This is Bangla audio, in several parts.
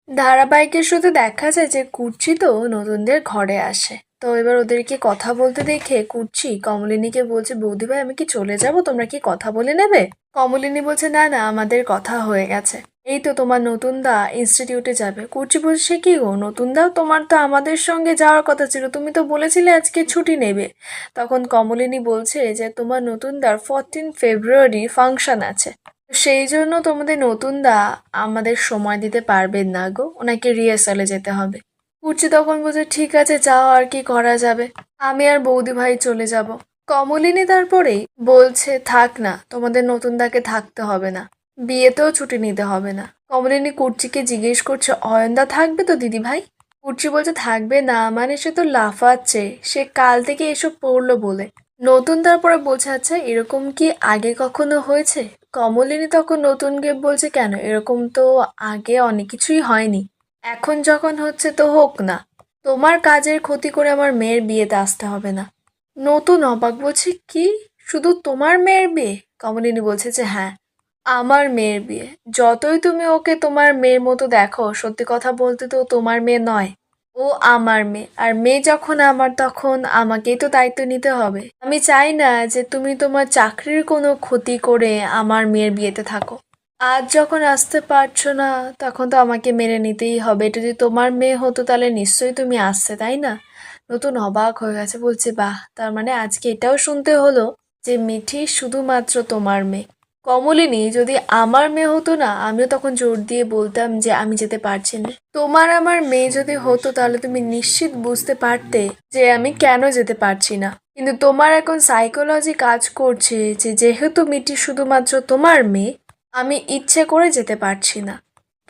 ধারাবাহিকের শুধু দেখা যায় যে কুর্চি তো নতুনদের ঘরে আসে। তো এবার ওদেরকে কথা বলতে দেখে কুর্চি কমলিনীকে বলছে, বৌদি ভাই আমি কি চলে যাব, তোমরা কি কথা বলে নেবে? কমলিনী বলছে, না না আমাদের কথা হয়ে গেছে, এই তো তোমার নতুন দা ইনস্টিটিউটে যাবে। কুর্চি বলছে, সে কি গো নতুন দা, তোমার তো আমাদের সঙ্গে যাওয়ার কথা ছিল, তুমি তো বলেছিলে আজকে ছুটি নেবে। তখন কমলিনী বলছে যে তোমার নতুন দার 14 ফেব্রুয়ারি ফাংশন আছে, সেই জন্য তোমাদের নতুন দা আমাদের সময় দিতে পারবেন না গো, ওনাকে রিহার্সালে যেতে হবে। কুর্চি তখন বলছে, ঠিক আছে যাও, আর কি করা যাবে, আমি আর বৌদি ভাই চলে যাব। কমলিনী তারপরেই বলছে, থাক না, তোমাদের নতুন দাকে থাকতে হবে না, বিয়েতেও ছুটি নিতে হবে না। কমলিনী কুর্চিকে জিজ্ঞেস করছে, অয়নদা থাকবে তো দিদি ভাই? কুর্চি বলছে, থাকবে না মানে, সে তো লাফাচ্ছে, সে কাল থেকে এসব পড়লো বলে। নতুন তারপরে বলছে, আচ্ছা এরকম কি আগে কখনো হয়েছে? কমলিনী তখন নতুনকে বলছে, কেন, এরকম তো আগে অনেক কিছুই হয়নি, এখন যখন হচ্ছে তো হোক না, তোমার কাজের ক্ষতি করে আমার মেয়ের বিয়েতে আসতে হবে না। নতুন অবাক, বলছে কি, শুধু তোমার মেয়ের বিয়ে? কমলিনী বলছে যে হ্যাঁ, আমার মেয়ের বিয়ে। যতই তুমি ওকে তোমার মেয়ের মতো দেখো, সত্যি কথা বলতে তো ও তোমার মেয়ে নয়, ও আমার মেয়ে, আর মেয়ে যখন আমার তখন আমাকেই তো দায়িত্ব নিতে হবে। আমি চাই না যে তুমি তোমার চাকরির কোনো ক্ষতি করে আমার মেয়ের বিয়েতে থাকো। আজ যখন আসতে পারছো না, তখন তো আমাকে মেনে নিতেই হবে, এটা যদি তোমার মেয়ে হতো তাহলে নিশ্চয়ই তুমি আসতে, তাই না? নতুন অবাক হয়ে গেছে, বলছে বাহ, তার মানে আজকে এটাও শুনতে হলো যে মিঠি শুধুমাত্র তোমার মেয়ে। কমলিনী, যদি আমার মেয়ে হতো না, আমিও তখন জোর দিয়ে বলতাম যে আমি যেতে পারছি না। তোমার আমার মেয়ে যদি হতো তাহলে তুমি নিশ্চিত বুঝতে পারতে যে আমি কেন যেতে পারছি না। কিন্তু তোমার এখন সাইকোলজি কাজ করছে যে যেহেতু মিটি শুধুমাত্র তোমার মেয়ে, আমি ইচ্ছে করে যেতে পারছি না।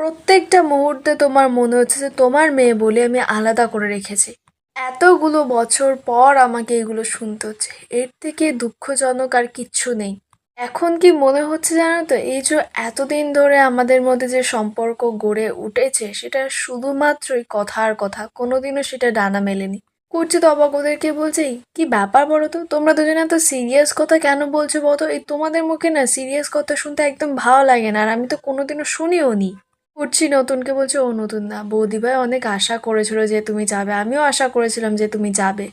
প্রত্যেকটা মুহূর্তে তোমার মনে হচ্ছে যে তোমার মেয়ে বলে আমি আলাদা করে রেখেছি। এতগুলো বছর পর আমাকে এগুলো শুনতে হচ্ছে, এর থেকে দুঃখজনক আর কিচ্ছু নেই। এখন কি মনে হচ্ছে জানো তো, এই যে এতদিন ধরে আমাদের মধ্যে যে সম্পর্ক গড়ে উঠেছে সেটা শুধুমাত্রই কথার কথা, কোনোদিনও সেটা ডানা মেলেনি। করছি তো অবাক, ওদেরকে বলছে, "এই কি ব্যাপার বলো তো, তোমরা দুজনে এত সিরিয়াস কথা কেন বলছো বলো? এই তোমাদের মুখে না সিরিয়াস কথা শুনতে একদম ভালো লাগে না, আর আমি তো কোনোদিনও শুনিও নি।" উঠছি নতুনকে বলছে, ও নতুন না, বৌদিভাই অনেক আশা করেছিল যে তুমি যাবে, আমিও আশা করেছিলাম যে তুমি যাবে।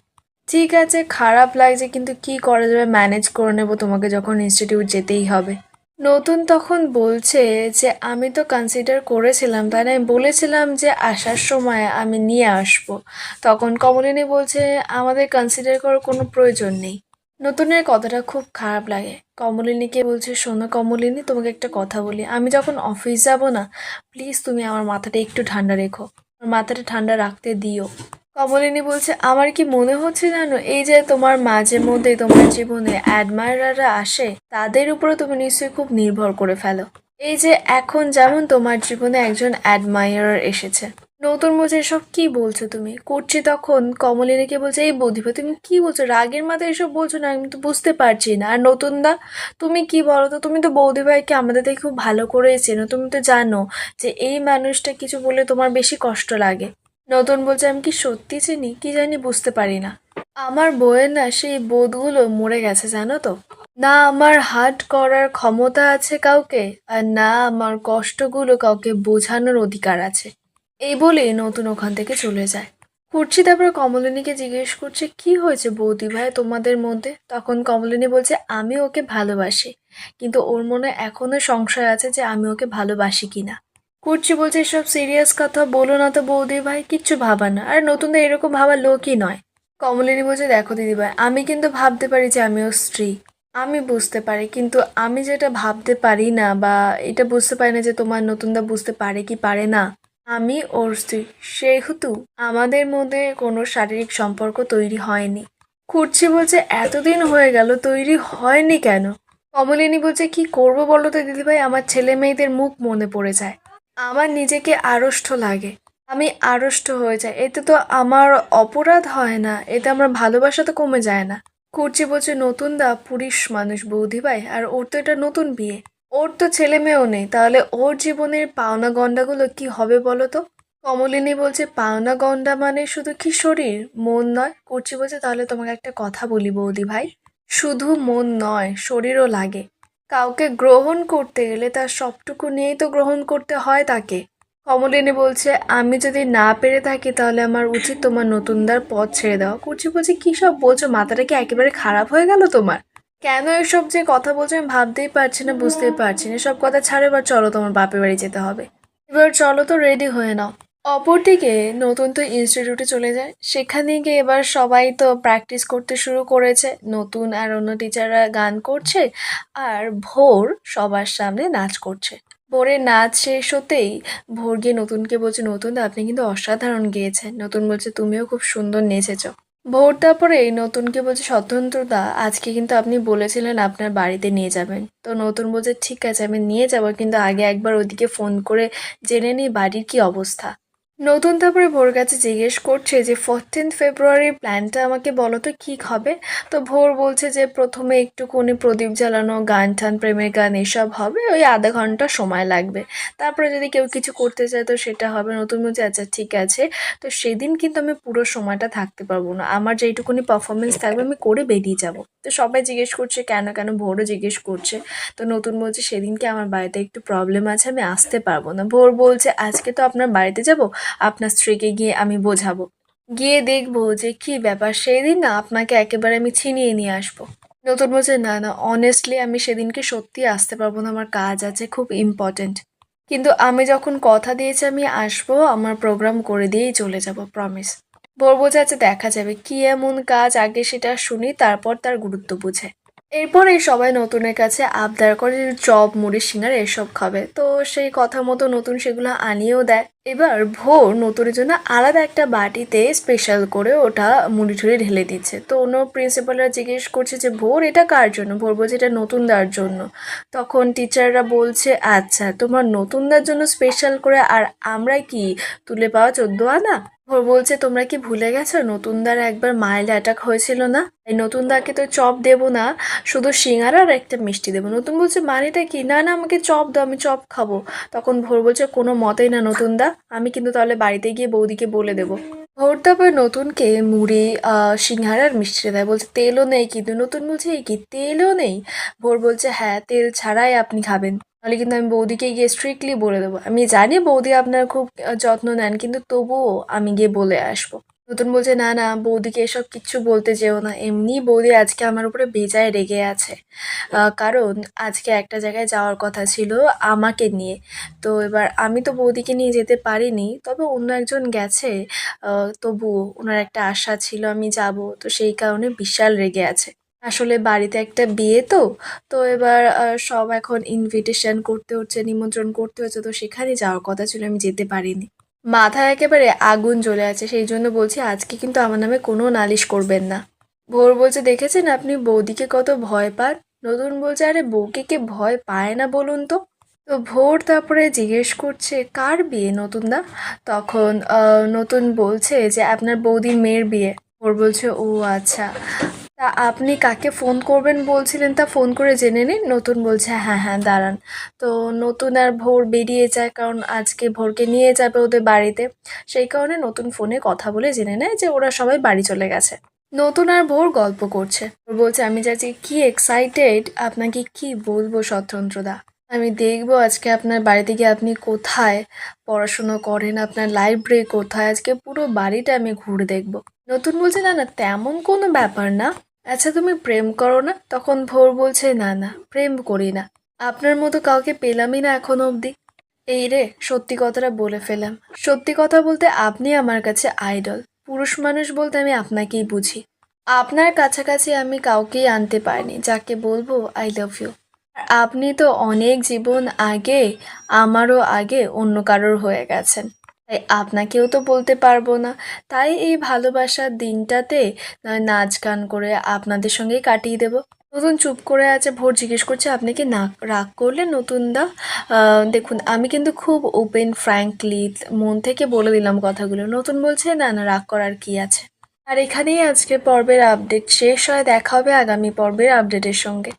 ঠিক আছে, খারাপ লাগছে কিন্তু কি করা যাবে, ম্যানেজ করে নেবো, তোমাকে যখন ইনস্টিটিউট যেতেই হবে। নতুন তখন বলছে যে আমি তো কনসিডার করেছিলাম, তাই না, আমি বলেছিলাম যে আসার সময় আমি নিয়ে আসবো। তখন কমলিনী বলছে, আমাদের কনসিডার করার কোনো প্রয়োজন নেই। নতুনের কথাটা খুব খারাপ লাগে। কমলিনীকে বলছে, শোনো কমলিনী, তোমাকে একটা কথা বলি, আমি যখন অফিস যাব না, প্লিজ তুমি আমার মাথাটা একটু ঠান্ডা রেখো, আমার মাথাটা ঠান্ডা রাখতে দিও। কমলিনী বলছে, আমার কি মনে হচ্ছে জানো, এই যে তোমার মাঝে মধ্যে তোমার জীবনে অ্যাডমায়াররা আসে, তাদের উপরে তুমি নিশ্চয়ই খুব নির্ভর করে ফেলো। এই যে এখন যেমন তোমার জীবনে একজন অ্যাডমায়ার এসেছে। নতুন বলছে, এসব কি বলছো তুমি? করছি তখন কমলিনীকে বলছে, এই বৌদিভা তুমি কি বলছো, রাগের মাথায় এসব বলছো না, আমি তো বুঝতে পারছি না। আর নতুন দা, তুমি কি বলো তো, তুমি তো বৌদিভাইকে আমাদের থেকে খুব ভালো করে চেনো, তুমি তো জানো যে এই মানুষটা কিছু বলে তোমার বেশি কষ্ট লাগে। নতুন বলছে, আমি কি সত্যি চিনি কি জানি বুঝতে পারি না, আমার বউয়ের না সেই বোধগুলো মরে গেছে জানো তো। না আমার হার্ট করার ক্ষমতা আছে কাউকে, আর না আমার কষ্টগুলো কাউকে বোঝানোর অধিকার আছে। এই বলেই নতুন ওখান থেকে চলে যায়। কুর্চি তারপরে কমলিনীকে জিজ্ঞেস করছে, কি হয়েছে বৌদি ভাই তোমাদের মধ্যে? তখন কমলিনী বলছে, আমি ওকে ভালোবাসি, কিন্তু ওর মনে এখনো সংশয় আছে যে আমি ওকে ভালোবাসি কিনা। কুর্চি বলছে, এসব সিরিয়াস কথা বলো না তো বৌদি ভাই, কিচ্ছু ভাবা না, আর নতুনদের এরকম ভাবার লোকই নয়। কমলিনী বলছে, দেখো দিদি ভাই, আমি কিন্তু ভাবতে পারি যে আমি ওর স্ত্রী, আমি বুঝতে পারি, কিন্তু আমি যেটা ভাবতে পারি না বা এটা বুঝতে পারি না যে তোমার নতুনদা বুঝতে পারে কি পারে না, আমি ওর স্ত্রী, সেহেতু আমাদের মধ্যে কোনো শারীরিক সম্পর্ক তৈরি হয়নি। কুর্চি বলছে, এতদিন হয়ে গেল তৈরি হয়নি কেন? কমলিনী বলছে, কি করব বলো তো দিদিভাই, আমার ছেলে মেয়েদের মুখ মনে পড়ে যায়, আমার নিজেকে আড়ষ্ট লাগে, আমি আড়ষ্ট হয়ে যাই, এতে তো আমার অপরাধ হয় না, এতে আমার ভালোবাসা তো কমে যায় না। কুর্চি বলছে, নতুন দা পুরুষ মানুষ বৌদিভাই, আর ওর তো এটা নতুন বিয়ে, ওর তো ছেলে মেয়েও নেই, তাহলে ওর জীবনের পাওনা গন্ডাগুলো কি হবে বলো তো? কমলিনী বলছে, পাওনা গন্ডা মানে শুধু কি শরীর, মন নয়? কুর্চি বলছে, তাহলে তোমাকে একটা কথা বলি বৌদি ভাই, শুধু মন নয়, শরীরও লাগে। কাউকে গ্রহণ করতে গেলে তার সবটুকু নিয়েই তো গ্রহণ করতে হয় তাকে। কমলিনী বলছে আমি যদি না পেরে থাকি তাহলে আমার উচিত তোমার নতুনদার পথ ছেড়ে দেওয়া। কুচি বলছে কি সব বলছো, মাথাটা কি একেবারে খারাপ হয়ে গেল তোমার? কেন এসব যে কথা বলছো আমি ভাবতেই পারছি না, বুঝতেই পারছি না। সব কথা ছাড়ো, এবার চলো তোমার বাপের বাড়ি যেতে হবে। এবার চলো তো, রেডি হয়ে নাও। অপরদিকে নতুন তো ইনস্টিটিউটে চলে যায়। সেখানে গিয়ে এবার সবাই তো প্র্যাকটিস করতে শুরু করেছে। নতুন আর অন্য টিচাররা গান করছে, আর ভোর সবার সামনে নাচ করছে। ভোরের নাচ শেষ হতেই ভোর গিয়ে নতুনকে বলছে নতুন দা আপনি কিন্তু অসাধারণ গেয়েছেন। নতুন বলছে তুমিও খুব সুন্দর নেচেছো। ভোর তারপরে এই নতুনকে বলছে স্বতন্ত্রদা আজকে কিন্তু আপনি বলেছিলেন আপনার বাড়িতে নিয়ে যাবেন। তো নতুন বলছে ঠিক আছে আমি নিয়ে যাবো, কিন্তু আগে একবার ওদিকে ফোন করে জেনে নিই বাড়ির কি অবস্থা। নতুন তারপরে ভোর কাছে জিজ্ঞেস করছে যে 14 ফেব্রুয়ারির প্ল্যানটা আমাকে বলো তো কী হবে। তো ভোর বলছে যে প্রথমে একটুখানি প্রদীপ জ্বালানো, গান টান, প্রেমের গান এসব হবে, ওই আধা ঘন্টা সময় লাগবে। তারপরে যদি কেউ কিছু করতে চায় তো সেটা হবে। নতুন বলছে আচ্ছা ঠিক আছে, তো সেদিন কিন্তু আমি পুরো সময়টা থাকতে পারবো না, আমার যেইটুকুনি পারফরমেন্স থাকবে আমি করে বেরিয়ে যাব। তো সবাই জিজ্ঞেস করছে কেন কেন, ভোরও জিজ্ঞেস করছে। তো নতুন বলছে সেদিনকে আমার বাড়িতে একটু প্রবলেম আছে, আমি আসতে পারবো না। ভোর বলছে আজকে তো আপনার বাড়িতে যাব, আপনার স্ত্রীকে গিয়ে আমি বোঝাবো, গিয়ে দেখবো যে কি ব্যাপার, সেই দিন না আপনাকে একেবারে আমি ছিনিয়ে নিয়ে আসবো। নতুন বলছে না না, অনেস্টলি আমি সেদিনকে সত্যি আসতে পারবো না, আমার কাজ আছে খুব ইম্পর্টেন্ট। কিন্তু আমি যখন কথা দিয়েছি আমি আসবো, আমার প্রোগ্রাম করে দিয়েই চলে যাব, প্রমিস। ভোর বলছে আচ্ছা দেখা যাবে, কি এমন কাজ আগে সেটা শুনি, তারপর তার গুরুত্ব বুঝে। এরপর এই সবাই নতুনের কাছে আবদার করে যে চপ, মুড়ি, সিঙ্গারা এসব খাবে। তো সেই কথা মতো নতুন সেগুলো আনিয়েও দেয়। এবার ভোর নতুনের জন্য আলাদা একটা বাটিতে স্পেশাল করে ওটা মুড়ি ঠুড়ি ঢেলে দিচ্ছে। তো অন্য প্রিন্সিপালরা জিজ্ঞেস করছে যে ভোর এটা কার জন্য। ভোর বলছে এটা নতুনদার জন্য। তখন টিচাররা বলছে আচ্ছা তোমার নতুনদার জন্য স্পেশাল করে, আর আমরা কি তুলে পাওয়া 14 আনা? ভোর বলছে তোমরা কি ভুলে গেছো নতুনদার একবার মাইল্ড অ্যাটাক হয়েছিল না, এই নতুনদাকে তো চপ দেবো না, শুধু সিঙ্গারা আর একটা মিষ্টি দেবো। নতুন বলছে মানেটা কি, না না আমাকে চপ দাও, আমি চপ খাবো। তখন ভোর বলছে কোনো মতেই না নতুনদা, আমি কিন্তু তাহলে বাড়িতে গিয়ে বৌদিকে বলে দেবো। ভোর তারপরে নতুনকে মুড়ি, সিঙ্গারা আর মিষ্টি দেয়। বলছে তেলও নেই কিন্তু। নতুন বলছে এই কি তেলও নেই? ভোর বলছে হ্যাঁ তেল ছাড়াই আপনি খাবেন, নাহলে কিন্তু আমি বৌদিকে গিয়ে স্ট্রিক্টলি বলে দেবো। আমি জানি বৌদি আপনার খুব যত্ন নেন, কিন্তু তবুও আমি গিয়ে বলে আসবো। নতুন বলছে না না বৌদিকে এসব কিচ্ছু বলতে যেও না, এমনি বৌদি আজকে আমার উপরে বেজায় রেগে আছে। কারণ আজকে একটা জায়গায় যাওয়ার কথা ছিল আমাকে নিয়ে। তো এবার আমি তো বৌদিকে নিয়ে যেতে পারিনি, তবে অন্য একজন গেছে। তবুও ওনার একটা আশা ছিল আমি যাব, তো সেই কারণে বিশাল রেগে আছে। আসলে বাড়িতে একটা বিয়ে তো, তো এবার সব এখন ইনভিটেশন করতে হচ্ছে, নিমন্ত্রণ করতে হচ্ছে, তো সেখানে যাওয়ার কথা ছিল, আমি যেতে পারিনি। মাথায় একেবারে আগুন জ্বলে আছে, সেই জন্য বলছি আজকে কিন্তু আমার নামে কোনো নালিশ করবেন না। ভোর বলছে দেখেছেন আপনি বৌদিকে কত ভয় পান। নতুন বলছে আরে বউকে কে ভয় পায় না বলুন তো। তো ভোর তারপরে জিজ্ঞেস করছে কার বিয়ে নতুনদা। তখন নতুন বলছে যে আপনার বৌদির মেয়ের বিয়ে। ভোর বলছে ও আচ্ছা, তা আপনি কাকে ফোন করবেন বলছিলেন, তা ফোন করে জেনে নিন। নতুন বলছে হ্যাঁ হ্যাঁ দাঁড়ান। তো নতুন আর ভোর বেরিয়ে যায়, কারণ আজকে ভোরকে নিয়ে যাবে ওদের বাড়িতে। সেই কারণে নতুন ফোনে কথা বলে জেনে নেয় যে ওরা সবাই বাড়ি চলে গেছে। নতুন আর ভোর গল্প করছে। ভোর বলছে আমি যাচ্ছি, কি এক্সাইটেড আপনাকে কি বলবো স্বতন্ত্রদা। আমি দেখবো আজকে আপনার বাড়িতে গিয়ে আপনি কোথায় পড়াশুনো করেন, আপনার লাইব্রেরি কোথায়, আজকে পুরো বাড়িটা আমি ঘুরে দেখবো। নতুন বলছে না না তেমন কোনো ব্যাপার না। আচ্ছা তুমি প্রেম করো না? তখন ভোর বলছে না না প্রেম করি না, আপনার মতো কাউকে পেলামই না এখনো অবধি। এই রে সত্যি কথাটা বলে ফেলাম। সত্যি কথা বলতে আপনি আমার কাছে আইডল। পুরুষ মানুষ বলতে আমি আপনাকেই বুঝি। আপনার কাছাকাছি আমি কাউকেই আনতে পারিনি যাকে বলবো আই লাভ ইউ। আর আপনি তো অনেক জীবন আগে, আমারও আগে অন্য কারোর হয়ে গেছেন, তাই আপনাকেও তো বলতে পারবো না। তাই এই ভালোবাসার দিনটাতে নয় নাচ গান করে আপনাদের সঙ্গেই কাটিয়ে দেবো। নতুন চুপ করে আছে। ভোর জিজ্ঞেস করছে আপনি কি না রাগ করলেন নতুনদা? দেখুন আমি কিন্তু খুব ওপেন ফ্র্যাঙ্কলি মন থেকে বলে দিলাম কথাগুলো। নতুন বলছে না না রাগ করার কি আছে। আর এখানেই আজকের পর্বের আপডেট শেষ হয়, দেখা হবে আগামী পর্বের আপডেটের সঙ্গে।